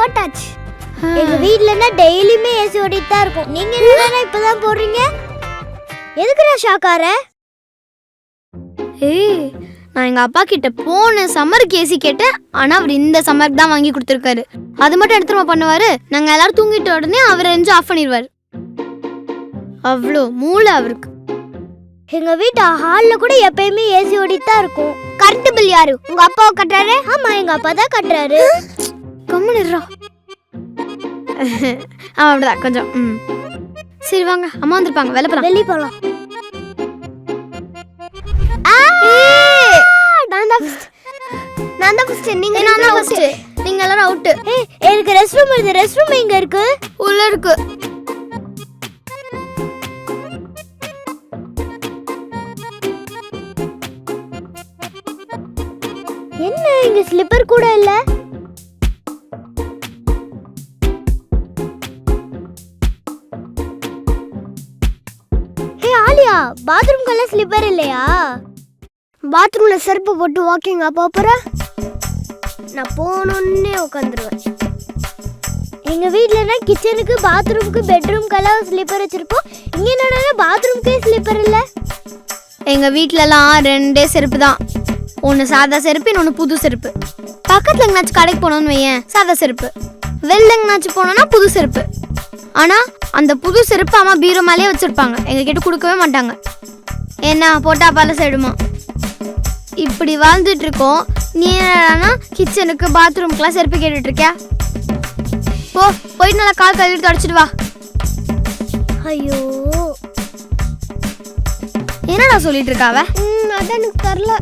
போட்டாச்சு. எங்க வீட்லனா டெய்லியுமே ஏசி ஓடிட்டு தான் இருக்கும். நீங்க என்னடா இப்பதான் போடுறீங்க? எதுக்குடா ஷாக்கார? ஏய், நான் எங்க அப்பா கிட்ட போன சம்மருக்கு ஏசி கேட்டேன். ஆனா அவர் இந்த சம்மருக்கு தான் வாங்கி கொடுத்துருக்காரு. அது மட்டும் எடுத்துமா பண்ணுவாரு. நாங்க எல்லாரும் தூங்கிட்ட உடனே அவர் எரிஞ்சு ஆஃப் பண்ணிடுவாரு. அவ்வளோ மூளை அவருக்கு. எங்க வீட்டு ஹால்ல கூட எப்பயுமே ஏசி ஓடிட்டு தான் இருக்கும். கரண்ட் பில் யாரு? உங்க அப்பாவை கட்டுறாரு? ஆமா, எங்க அப்பா தான் கட்டுறாரு. கம்முனுறா. அப்படிதான் கொஞ்சம். சரி வாங்க, அம்மா வந்திருப்பாங்க, வெளில போலாம். வெளிய போலாம். நான் தான் ஃபர்ஸ்ட். நீங்க நான் தான் ஃபர்ஸ்ட். நீங்க எல்லாரும் அவுட். எனக்கு ரெஸ்ட் ரூம் இருக்கு. ரெஸ்ட் ரூம் எங்க இருக்கு? உள்ள இருக்கு. என்ன இங்க ஸ்லிப்பர் கூட இல்ல? ஹே ஆலியா, பாத்ரூம்க்குள்ள ஸ்லிப்பர் இல்லையா? பாத்ரூம்ல செருப்பு போட்டு வாக்கிங் போற? நான் போனோன்னே உட்காந்துருவேன். எங்க வீட்லனா கிச்சனுக்கு பாத்ரூமுக்கு பெட்ரூம்க்கெல்லாம் ஸ்லிப்பர் வச்சிருப்போம். இங்க என்னன்னா பாத்ரூம்க்கே ஸ்லிப்பர் இல்ல. எங்க வீட்லலாம் 2 செருப்பு தான். ஒன்று சாதா செருப்பு, இன்னொன்று புது செருப்பு. பக்கத்தில் எங்கேனாச்சும் கடைக்கு போனோன்னு வையேன், சாதா செருப்பு. வெளில எங்கேனாச்சும் போனோன்னா புது செருப்பு. ஆனால் அந்த புது செருப்பு அம்மா பீரோ மேலேயே வச்சுருப்பாங்க. எங்ககிட்ட கொடுக்கவே மாட்டாங்க. ஏன்னா போட்டா பல சைடுமா. இப்படி வாழ்ந்துட்டு இருக்கோம். நீ என்னன்னா கிச்சனுக்கு பாத்ரூம்க்குலாம் செருப்பு கேட்டுட்டு இருக்கியா? போயிட்டு நல்லா கால் கழுவிட்டு தொடச்சிட்டு வா. ஐயோ, என்னடா சொல்லிட்டு இருக்காவ? அதான் எனக்கு தெரியல.